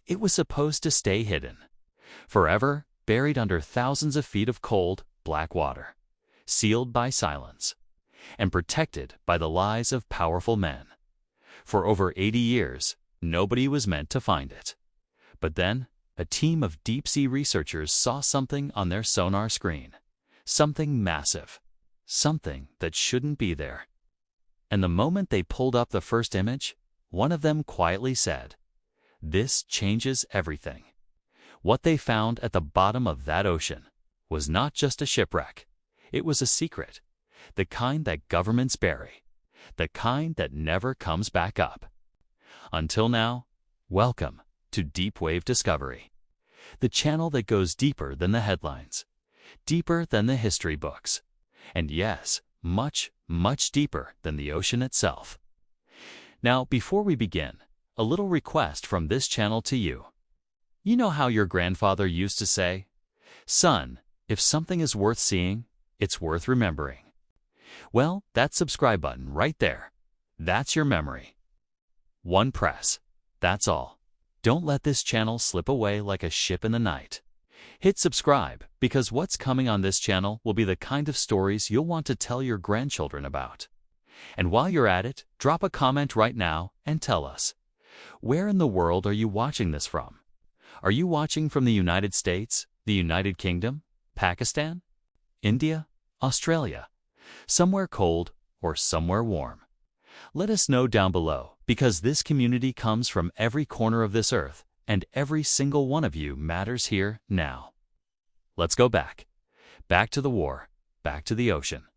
It was supposed to stay hidden, forever buried under thousands of feet of cold, black water, sealed by silence, and protected by the lies of powerful men. For over 80 years, nobody was meant to find it. But then, a team of deep-sea researchers saw something on their sonar screen. Something massive. Something that shouldn't be there. And the moment they pulled up the first image, one of them quietly said, "This changes everything." What they found at the bottom of that ocean was not just a shipwreck. It was a secret. The kind that governments bury. The kind that never comes back up. Until now, welcome to Deep Wave Discovery, the channel that goes deeper than the headlines, deeper than the history books, and yes, much, much deeper than the ocean itself. Now, before we begin, a little request from this channel to you. You know how your grandfather used to say, "Son, if something is worth seeing, it's worth remembering." Well, that subscribe button right there, that's your memory. One press, that's all. Don't let this channel slip away like a ship in the night. Hit subscribe, because what's coming on this channel will be the kind of stories you'll want to tell your grandchildren about. And while you're at it, drop a comment right now and tell us, where in the world are you watching this from? Are you watching from the United States, the United Kingdom, Pakistan, India, Australia, somewhere cold or somewhere warm? Let us know down below, because this community comes from every corner of this earth, and every single one of you matters here now. Let's go back. Back to the war, back to the ocean,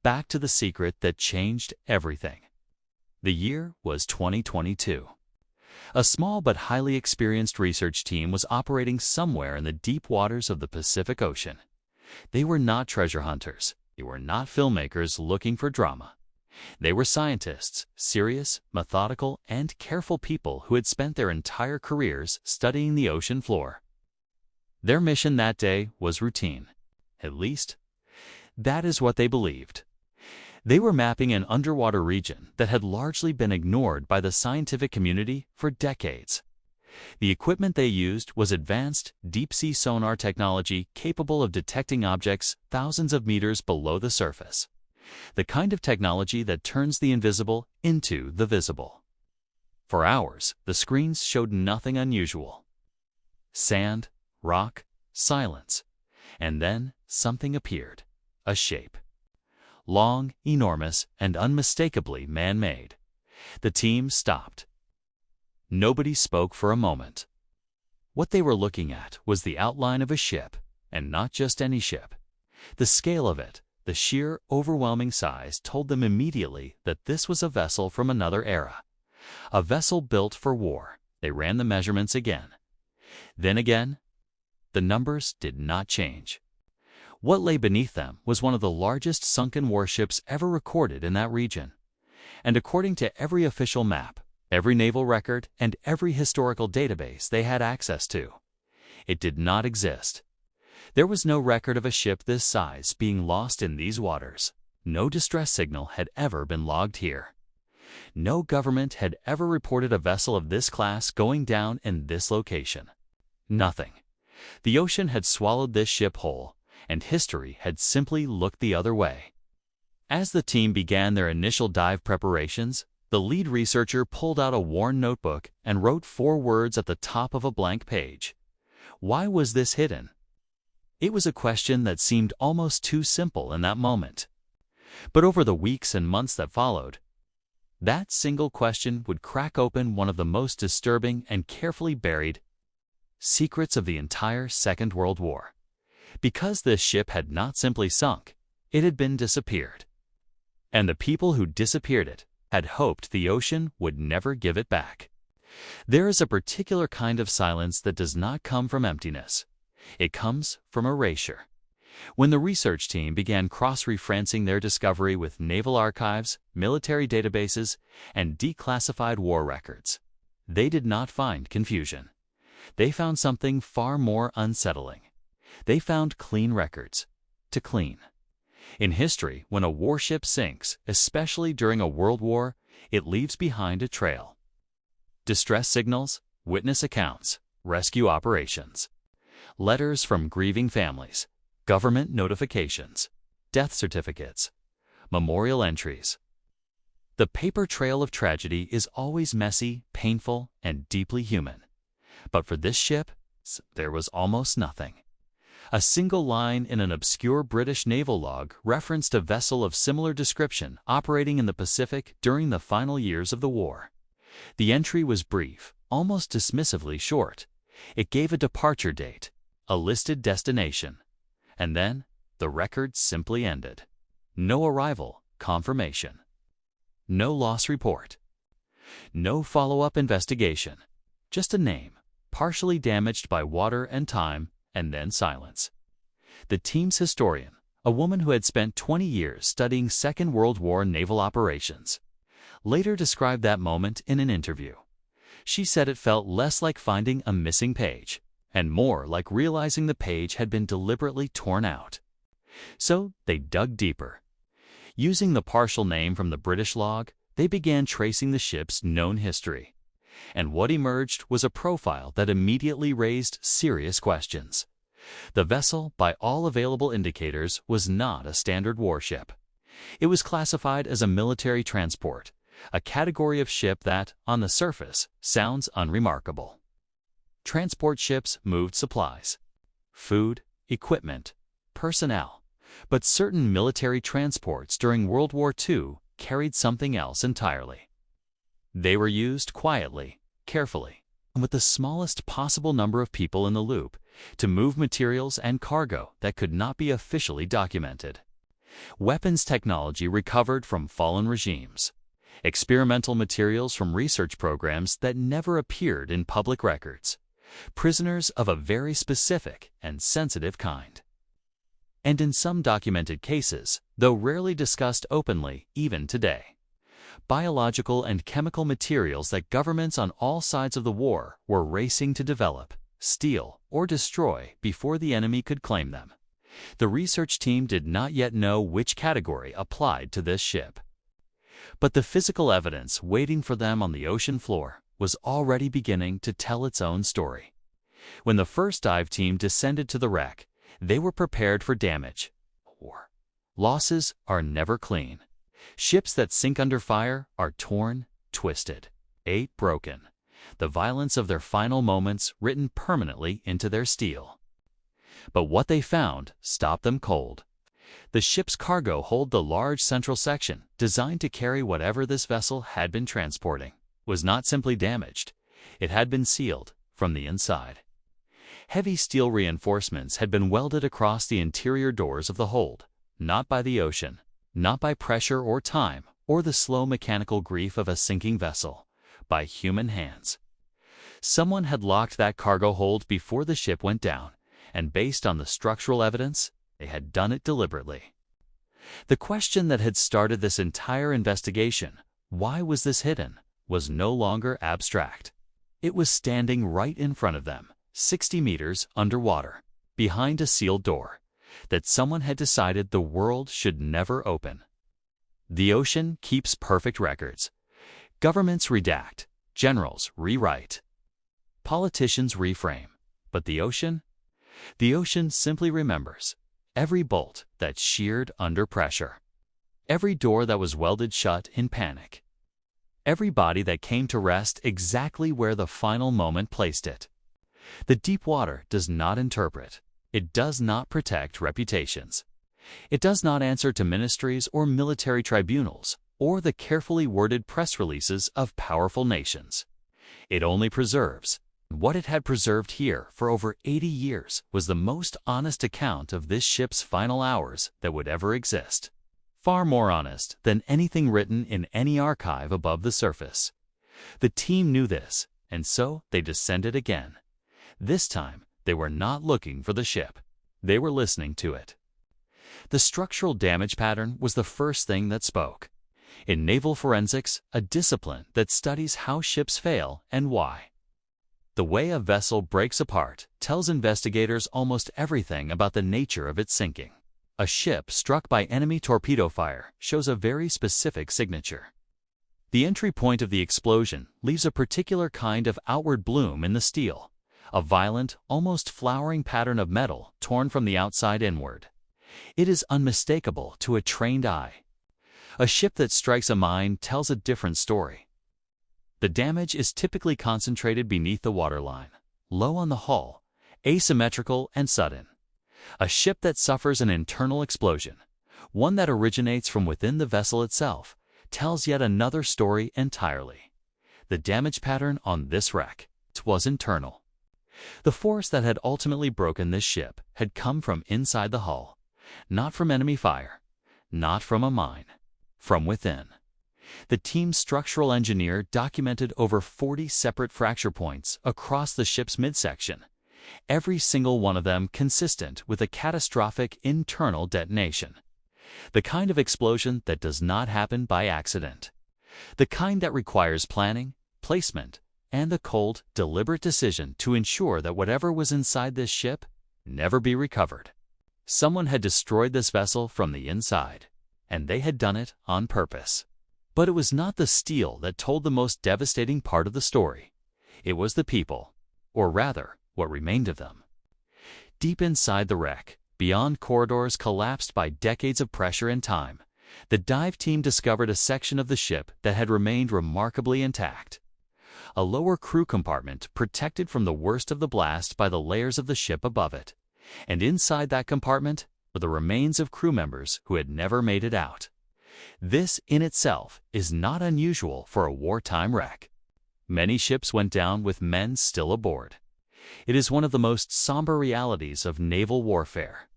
back to the secret that changed everything. The year was 2022. A small but highly experienced research team was operating somewhere in the deep waters of the Pacific Ocean. They were not treasure hunters. They were not filmmakers looking for drama. They were scientists, serious, methodical, and careful people who had spent their entire careers studying the ocean floor. Their mission that day was routine. At least, that is what they believed. They were mapping an underwater region that had largely been ignored by the scientific community for decades. The equipment they used was advanced, deep-sea sonar technology capable of detecting objects thousands of meters below the surface. The kind of technology that turns the invisible into the visible. For hours, the screens showed nothing unusual. Sand, rock, silence. And then something appeared. A shape. Long, enormous, and unmistakably man-made. The team stopped. Nobody spoke for a moment. What they were looking at was the outline of a ship, and not just any ship. The scale of it, the sheer, overwhelming size, told them immediately that this was a vessel from another era. A vessel built for war. They ran the measurements again. Then again, the numbers did not change. What lay beneath them was one of the largest sunken warships ever recorded in that region. And according to every official map, every naval record, and every historical database they had access to, it did not exist. There was no record of a ship this size being lost in these waters. No distress signal had ever been logged here. No government had ever reported a vessel of this class going down in this location. Nothing. The ocean had swallowed this ship whole, and history had simply looked the other way. As the team began their initial dive preparations, the lead researcher pulled out a worn notebook and wrote 4 words at the top of a blank page. Why was this hidden? It was a question that seemed almost too simple in that moment. But over the weeks and months that followed, that single question would crack open one of the most disturbing and carefully buried secrets of the entire Second World War. Because this ship had not simply sunk, it had been disappeared. And the people who disappeared it had hoped the ocean would never give it back. There is a particular kind of silence that does not come from emptiness. It comes from erasure. When the research team began cross-referencing their discovery with naval archives, military databases, and declassified war records, they did not find confusion. They found something far more unsettling. They found clean records. To clean. In history, when a warship sinks, especially during a world war, it leaves behind a trail. Distress signals, witness accounts, rescue operations, letters from grieving families, government notifications, death certificates, memorial entries. The paper trail of tragedy is always messy, painful, and deeply human. But for this ship, there was almost nothing. A single line in an obscure British naval log referenced a vessel of similar description operating in the Pacific during the final years of the war. The entry was brief, almost dismissively short. It gave a departure date, a listed destination, and then the record simply ended. No arrival confirmation. No loss report. No follow-up investigation. Just a name, partially damaged by water and time, and then silence. The team's historian, a woman who had spent 20 years studying Second World War naval operations, later described that moment in an interview. She said it felt less like finding a missing page, and more like realizing the page had been deliberately torn out. So they dug deeper. Using the partial name from the British log, they began tracing the ship's known history. And what emerged was a profile that immediately raised serious questions. The vessel, by all available indicators, was not a standard warship. It was classified as a military transport, a category of ship that, on the surface, sounds unremarkable. Transport ships moved supplies, food, equipment, personnel, but certain military transports during World War II carried something else entirely. They were used quietly, carefully, and with the smallest possible number of people in the loop to move materials and cargo that could not be officially documented. Weapons technology recovered from fallen regimes. Experimental materials from research programs that never appeared in public records. Prisoners of a very specific and sensitive kind. And in some documented cases, though rarely discussed openly even today, biological and chemical materials that governments on all sides of the war were racing to develop, steal, or destroy before the enemy could claim them. The research team did not yet know which category applied to this ship. But the physical evidence waiting for them on the ocean floor was already beginning to tell its own story. When the first dive team descended to the wreck, they were prepared for damage. War. Losses are never clean. Ships that sink under fire are torn, twisted, broken. The violence of their final moments written permanently into their steel. But what they found stopped them cold. The ship's cargo hold, the large central section, designed to carry whatever this vessel had been transporting, was not simply damaged. It had been sealed from the inside. Heavy steel reinforcements had been welded across the interior doors of the hold, not by the ocean, not by pressure or time, or the slow mechanical grief of a sinking vessel, by human hands. Someone had locked that cargo hold before the ship went down, and based on the structural evidence, they had done it deliberately. The question that had started this entire investigation, why was this hidden, was no longer abstract. It was standing right in front of them, 60 meters underwater, behind a sealed door, that someone had decided the world should never open. The ocean keeps perfect records. Governments redact, generals rewrite, politicians reframe. But the ocean? The ocean simply remembers. Every bolt that sheared under pressure. Every door that was welded shut in panic. Every body that came to rest exactly where the final moment placed it. The deep water does not interpret. It does not protect reputations. It does not answer to ministries or military tribunals or the carefully worded press releases of powerful nations. It only preserves. What it had preserved here for over 80 years was the most honest account of this ship's final hours that would ever exist. Far more honest than anything written in any archive above the surface. The team knew this, and so they descended again. This time, they were not looking for the ship. They were listening to it. The structural damage pattern was the first thing that spoke. In naval forensics, a discipline that studies how ships fail and why. The way a vessel breaks apart tells investigators almost everything about the nature of its sinking. A ship struck by enemy torpedo fire shows a very specific signature. The entry point of the explosion leaves a particular kind of outward bloom in the steel, a violent, almost flowering pattern of metal torn from the outside inward. It is unmistakable to a trained eye. A ship that strikes a mine tells a different story. The damage is typically concentrated beneath the waterline, low on the hull, asymmetrical and sudden. A ship that suffers an internal explosion, one that originates from within the vessel itself, tells yet another story entirely. The damage pattern on this wreck was internal. The force that had ultimately broken this ship had come from inside the hull, not from enemy fire, not from a mine, from within. The team's structural engineer documented over 40 separate fracture points across the ship's midsection, every single one of them consistent with a catastrophic internal detonation. The kind of explosion that does not happen by accident. The kind that requires planning, placement, and the cold, deliberate decision to ensure that whatever was inside this ship never be recovered. Someone had destroyed this vessel from the inside, and they had done it on purpose. But it was not the steel that told the most devastating part of the story. It was the people, or rather, what remained of them. Deep inside the wreck, beyond corridors collapsed by decades of pressure and time, the dive team discovered a section of the ship that had remained remarkably intact. A lower crew compartment protected from the worst of the blast by the layers of the ship above it, and inside that compartment were the remains of crew members who had never made it out. This in itself is not unusual for a wartime wreck. Many ships went down with men still aboard. It is one of the most somber realities of naval warfare.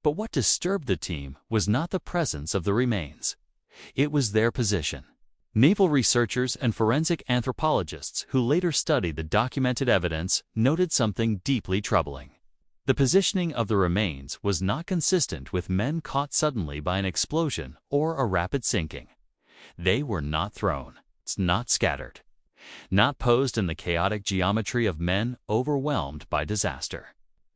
But what disturbed the team was not the presence of the remains. It was their position. Naval researchers and forensic anthropologists who later studied the documented evidence noted something deeply troubling. The positioning of the remains was not consistent with men caught suddenly by an explosion or a rapid sinking. They were not thrown, not scattered, not posed in the chaotic geometry of men overwhelmed by disaster.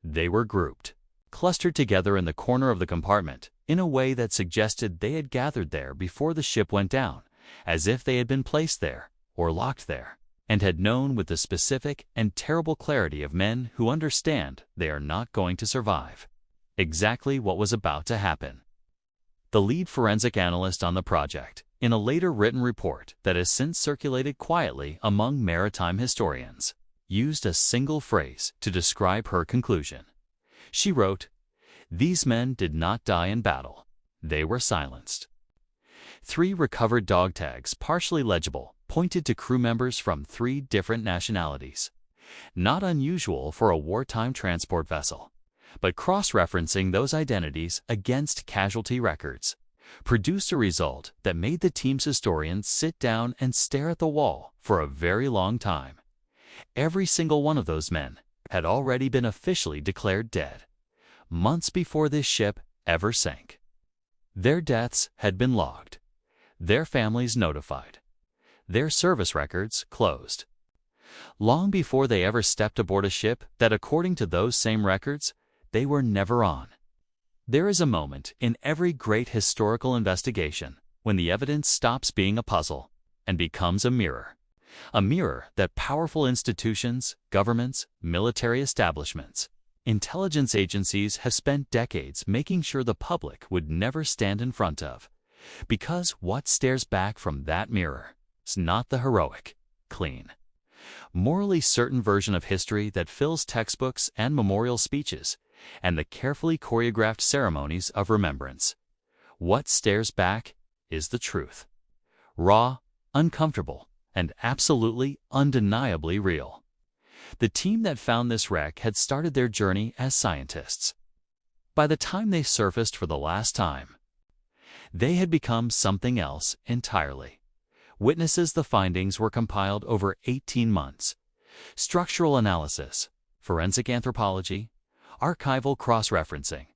They were grouped, clustered together in the corner of the compartment in a way that suggested they had gathered there before the ship went down, as if they had been placed there or locked there, and had known with the specific and terrible clarity of men who understand they are not going to survive exactly what was about to happen. The lead forensic analyst on the project, in a later written report that has since circulated quietly among maritime historians, used a single phrase to describe her conclusion. She wrote, "These men did not die in battle. They were silenced." 3 recovered dog tags, partially legible, pointed to crew members from 3 different nationalities. Not unusual for a wartime transport vessel, but cross-referencing those identities against casualty records produced a result that made the team's historians sit down and stare at the wall for a very long time. Every single one of those men had already been officially declared dead, months before this ship ever sank. Their deaths had been logged, their families notified, their service records closed, long before they ever stepped aboard a ship that, according to those same records, they were never on. There is a moment in every great historical investigation when the evidence stops being a puzzle and becomes a mirror that powerful institutions, governments, military establishments, intelligence agencies have spent decades making sure the public would never stand in front of, because what stares back from that mirror is not the heroic, clean, morally certain version of history that fills textbooks and memorial speeches and the carefully choreographed ceremonies of remembrance. What stares back is the truth. Raw, uncomfortable, and absolutely undeniably real. The team that found this wreck had started their journey as scientists. By the time they surfaced for the last time, they had become something else entirely. Witnesses, the findings were compiled over 18 months. Structural analysis, forensic anthropology, archival cross-referencing,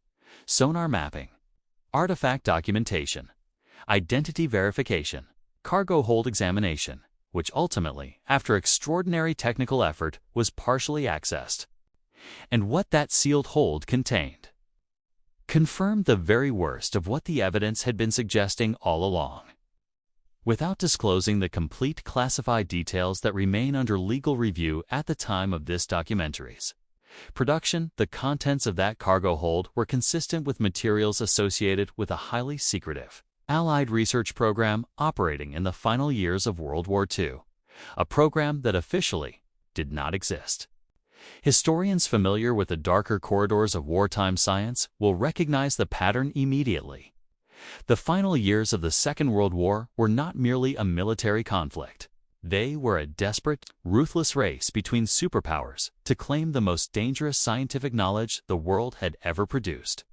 sonar mapping, artifact documentation, identity verification, cargo hold examination, which ultimately, after extraordinary technical effort, was partially accessed. And what that sealed hold contained confirmed the very worst of what the evidence had been suggesting all along. without disclosing the complete classified details that remain under legal review at the time of this documentary's production. The contents of that cargo hold were consistent with materials associated with a highly secretive Allied research program operating in the final years of World War II, a program that officially did not exist. Historians familiar with the darker corridors of wartime science will recognize the pattern immediately. The final years of the Second World War were not merely a military conflict. They were a desperate, ruthless race between superpowers to claim the most dangerous scientific knowledge the world had ever produced.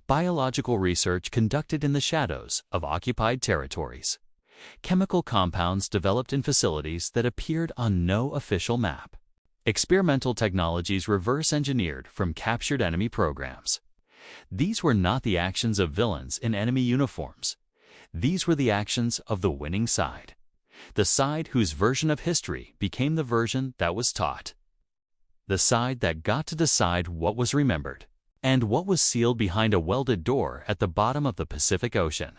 Biological research conducted in the shadows of occupied territories. Chemical compounds developed in facilities that appeared on no official map. Experimental technologies reverse-engineered from captured enemy programs. These were not the actions of villains in enemy uniforms. These were the actions of the winning side. The side whose version of history became the version that was taught. The side that got to decide what was remembered and what was sealed behind a welded door at the bottom of the Pacific Ocean.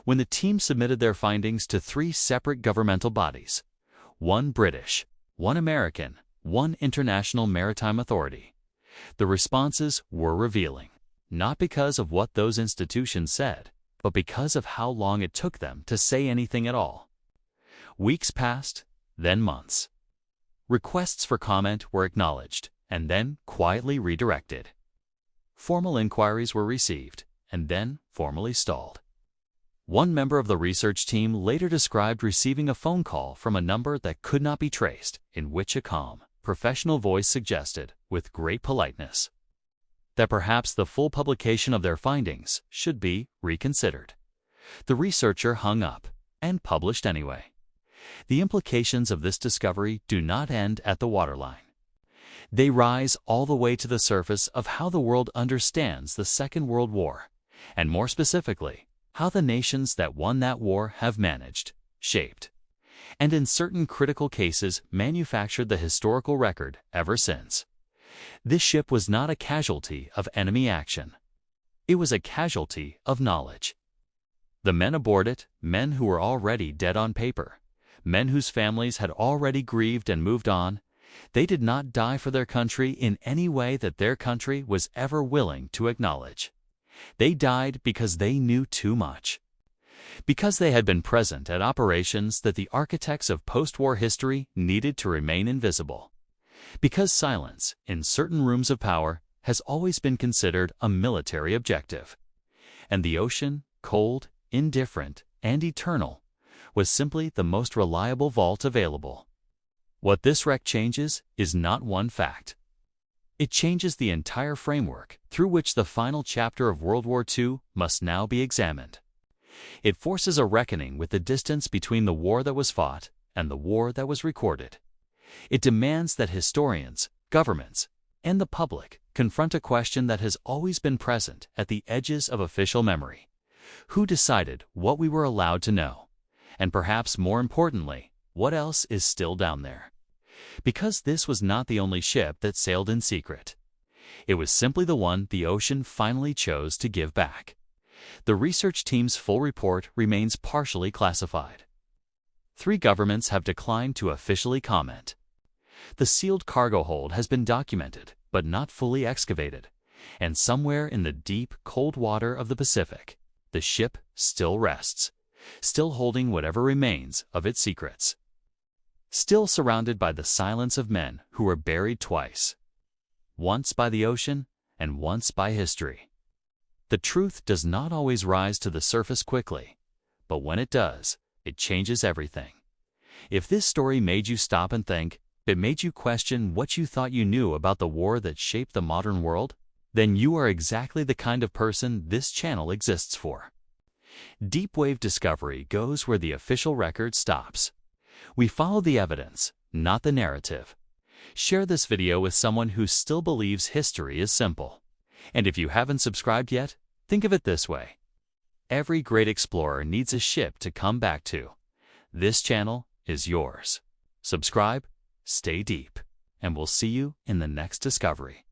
When the team submitted their findings to 3 separate governmental bodies, one British, one American, one International Maritime Authority, the responses were revealing, not because of what those institutions said, but because of how long it took them to say anything at all. Weeks passed, then months. Requests for comment were acknowledged and then quietly redirected. Formal inquiries were received and then formally stalled. One member of the research team later described receiving a phone call from a number that could not be traced, in which a calm, professional voice suggested, with great politeness, that perhaps the full publication of their findings should be reconsidered. The researcher hung up and published anyway. The implications of this discovery do not end at the waterline. They rise all the way to the surface of how the world understands the Second World War, and more specifically, how the nations that won that war have managed, shaped, and in certain critical cases manufactured the historical record ever since. This ship was not a casualty of enemy action. It was a casualty of knowledge. The men aboard it, men who were already dead on paper, men whose families had already grieved and moved on, they did not die for their country in any way that their country was ever willing to acknowledge. They died because they knew too much. Because they had been present at operations that the architects of post-war history needed to remain invisible. Because silence, in certain rooms of power, has always been considered a military objective. And the ocean, cold, indifferent, and eternal, was simply the most reliable vault available. What this wreck changes is not one fact. It changes the entire framework through which the final chapter of World War II must now be examined. It forces a reckoning with the distance between the war that was fought and the war that was recorded. It demands that historians, governments, and the public confront a question that has always been present at the edges of official memory. Who decided what we were allowed to know? And perhaps more importantly, what else is still down there? Because this was not the only ship that sailed in secret. It was simply the one the ocean finally chose to give back. The research team's full report remains partially classified. 3 governments have declined to officially comment. The sealed cargo hold has been documented, but not fully excavated, and somewhere in the deep, cold water of the Pacific, the ship still rests, still holding whatever remains of its secrets. Still surrounded by the silence of men who were buried twice, once by the ocean and once by history. The truth does not always rise to the surface quickly, but when it does, it changes everything. If this story made you stop and think, if it made you question what you thought you knew about the war that shaped the modern world, then you are exactly the kind of person this channel exists for. Deep Wave Discovery goes where the official record stops. We follow the evidence, not the narrative. Share this video with someone who still believes history is simple. And if you haven't subscribed yet, think of it this way. Every great explorer needs a ship to come back to. This channel is yours. Subscribe, stay deep, and we'll see you in the next discovery.